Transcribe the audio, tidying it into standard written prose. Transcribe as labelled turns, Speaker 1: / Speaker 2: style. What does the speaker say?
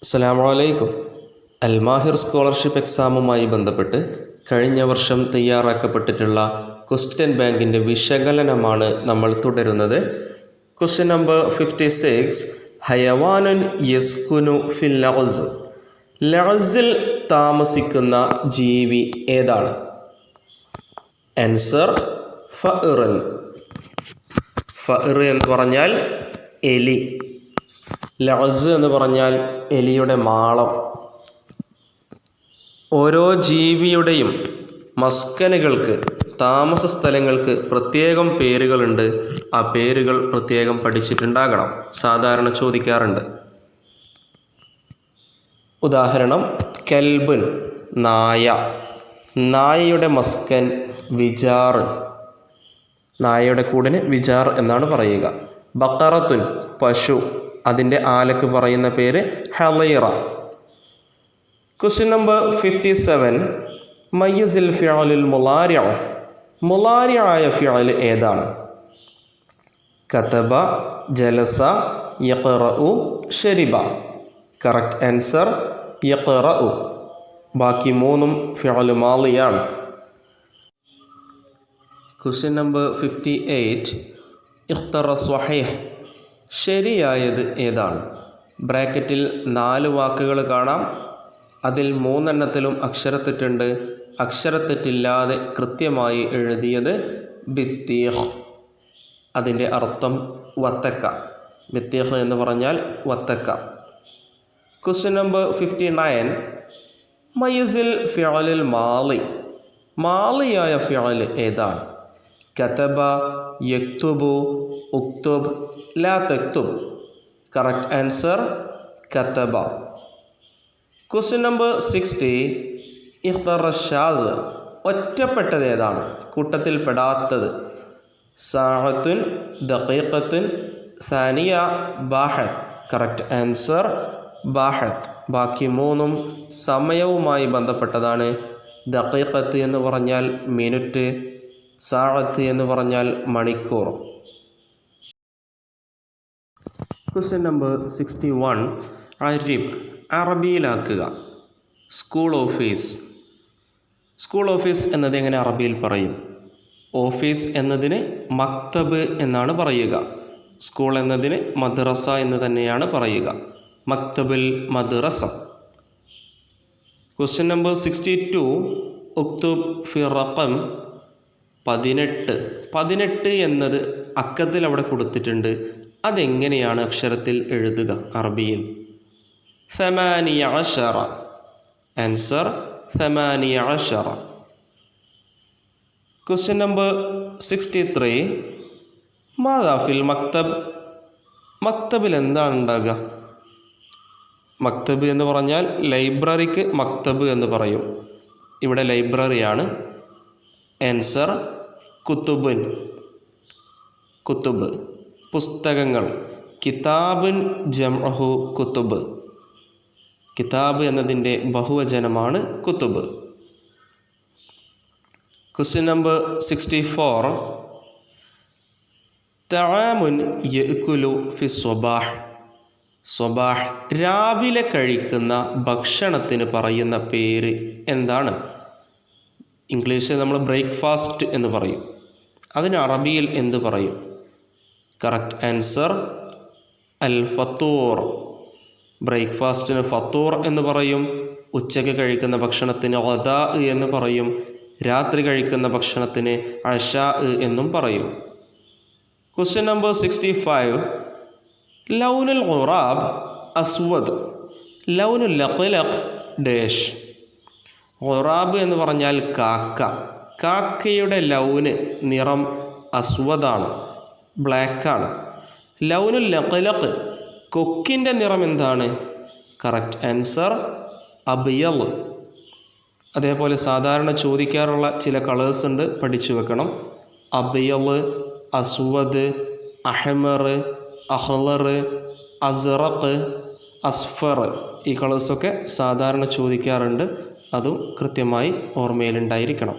Speaker 1: അസ്സലാമു അലൈക്കും. അൽമാഹിർ സ്കോളർഷിപ്പ് എക്സാമുമായി ബന്ധപ്പെട്ട് കഴിഞ്ഞ വർഷം തയ്യാറാക്കപ്പെട്ടിട്ടുള്ള ക്വസ്റ്റ്യൻ ബാങ്കിൻ്റെ വിശകലനമാണ് നമ്മൾ തുടരുന്നത്. Question number 56. ഹയവാനുൻ യസ്കുനു ഫിൽ ലഅസ്. ലഅസിൽ താമസിക്കുന്ന ജീവി ഏതാണ്? ആൻസർ ഫഅ്റൻ. ഫഅ്ർ എന്ന് പറഞ്ഞാൽ എലി. ലഅസ് എന്ന് പറഞ്ഞാൽ എലിയുടെ മാളം. ഓരോ ജീവിയുടെയും മസ്കനുകൾക്ക്, താമസ സ്ഥലങ്ങൾക്ക് പ്രത്യേകം പേരുകളുണ്ട്. ആ പേരുകൾ പ്രത്യേകം പഠിച്ചിട്ടുണ്ടാകണം. സാധാരണ ചോദിക്കാറുണ്ട്. ഉദാഹരണം, കൽബുൻ നായ. നായയുടെ മസ്കൻ വിജാർ. നായയുടെ കൂടിന് വിജാർ എന്നാണ് പറയുക. ബഖറത്തുൻ പശു. അതിൻ്റെ ആലക്ക് പറയുന്ന പേര് ഹളീറ. Question number 57. മയ്യിസിൽ ഫിഅലുൽ മുളാരിഅ. മുളാരിഅയ ഫിഅൽ ഏതാണ്? കതബ, ജലസ, യഖറഉ, ശരിബ. കറക്റ്റ് ആൻസർ യഖറഉ. ബാക്കി മൂന്നും ഫിഅൽ മാളിയാണ്. Question number 58. ഇഖ്തറ സ്വഹീഹ്. ശരിയായത് ഏതാണ്? ബ്രാക്കറ്റിൽ 4 വാക്കുകൾ കാണാം. അതിൽ 3 എണ്ണത്തിലും അക്ഷരത്തെറ്റുണ്ട്. അക്ഷരത്തെറ്റില്ലാതെ കൃത്യമായി എഴുതിയത് ബിത്തീഹ്. അതിൻ്റെ അർത്ഥം വത്തക്ക. ബിത്തീഹ് എന്ന് പറഞ്ഞാൽ വത്തക്ക. Question number 59. മയ്യിസിൽ ഫിഅലുൽ മാളി. മാളിയായ ഫിഅൽ ഏതാണ്? കതബ, യക്തുബു, ഉക്തുബ്, ലാ തക്തുബ്. കറക്റ്റ് ആൻസർ കതബ. Question number 60. ഇഖ്തറ ഷാദ്. ഒറ്റപ്പെട്ടത് ഏതാണ്? കൂട്ടത്തിൽ പെടാത്തത്. സാഅത്തുൻ, ദഖീഖത്തുൻ, സാനിയ, ബാഹത്ത്. കറക്റ്റ് ആൻസർ ബാഹത്ത്. ബാക്കി മൂന്നും സമയവുമായി ബന്ധപ്പെട്ടതാണ്. ദഖീഖത്ത് എന്ന് പറഞ്ഞാൽ മിനിറ്റ്, സാഅത്ത് എന്ന് പറഞ്ഞാൽ മണിക്കൂർ. Question number 61. അരിബ്. അറബിയിലാക്കുക. School office. സ്കൂൾ ഓഫീസ് എന്നത് എങ്ങനെ അറബിയിൽ പറയും? ഓഫീസ് എന്നതിന് മക്തബ് എന്നാണ് പറയുക. സ്കൂൾ എന്നതിന് മദ്രസ എന്ന് തന്നെയാണ് പറയുക. മക്തബുൽ മദ്രസ. Question number 62. ഉക്തുബ് ഫി റഖം. 18. 18 എന്നത് അക്കത്തിൽ അവിടെ കൊടുത്തിട്ടുണ്ട്. അതെങ്ങനെയാണ് അക്ഷരത്തിൽ എഴുതുക അറബിയിൽ? 18. ആൻസർ 18. Question number 63. മാദാ ഫിൽ മക്തബ്. മക്തബിൽ എന്താണ് ഉണ്ടാകുക? മക്തബ് എന്ന് പറഞ്ഞാൽ ലൈബ്രറിക്ക് മക്തബ് എന്ന് പറയും. ഇവിടെ ലൈബ്രറിയാണ്. ആൻസർ കുത്തുബുൻ. കുത്തുബ് പുസ്തകങ്ങൾ. കിതാബുൻ ജംഉഹു കുത്തുബ്. കിതാബ് എന്നതിൻ്റെ ബഹുവചനമാണ് കുത്തുബ്. Question number 64. തആമുൻ യഅ്കുലു ഫി സ്വബാഹ്. സ്വബാഹ് രാവിലെ കഴിക്കുന്ന ഭക്ഷണത്തിന് പറയുന്ന പേര് എന്താണ്? ഇംഗ്ലീഷിൽ നമ്മൾ ബ്രേക്ക്ഫാസ്റ്റ് എന്ന് പറയും. അതിന് അറബിയിൽ എന്ത് പറയും? കറക്റ്റ് ആൻസർ അൽ ഫത്തൂർ. ബ്രേക്ക്ഫാസ്റ്റിന് ഫത്തൂർ എന്ന് പറയും. ഉച്ചയ്ക്ക് കഴിക്കുന്ന ഭക്ഷണത്തിന് ഗദാ എന്ന് പറയും. രാത്രി കഴിക്കുന്ന ഭക്ഷണത്തിന് അഷാ എന്നും പറയും. Question number 65. ലൗനുൽ ഖുറാബ് അസ്വദ്. ലൗനുൽ ലഖ്ലഖ് ഡേഷ്. ഖുറാബ് എന്ന് പറഞ്ഞാൽ കാക്ക. കാക്കയുടെ ലൗന് നിറം അസ്വദാണ്, ബ്ലാക്കാണ്. ലൗനുൽ ലഖ്ലഖ് കൊക്കിൻ്റെ നിറം എന്താണ്? കറക്റ്റ് ആൻസർ അബിയൽ. അതേപോലെ സാധാരണ ചോദിക്കാറുള്ള ചില കളേഴ്സ് ഉണ്ട്, പഠിച്ചു വെക്കണം. അബിയൽ, അസ്വദ്, അഹ്മർ, അഹ്ലർ, അസ്റഖ്, അസ്ഫർ. ഈ കളേഴ്സൊക്കെ സാധാരണ ചോദിക്കാറുണ്ട്. അതും കൃത്യമായി ഓർമ്മയിലുണ്ടായിരിക്കണം.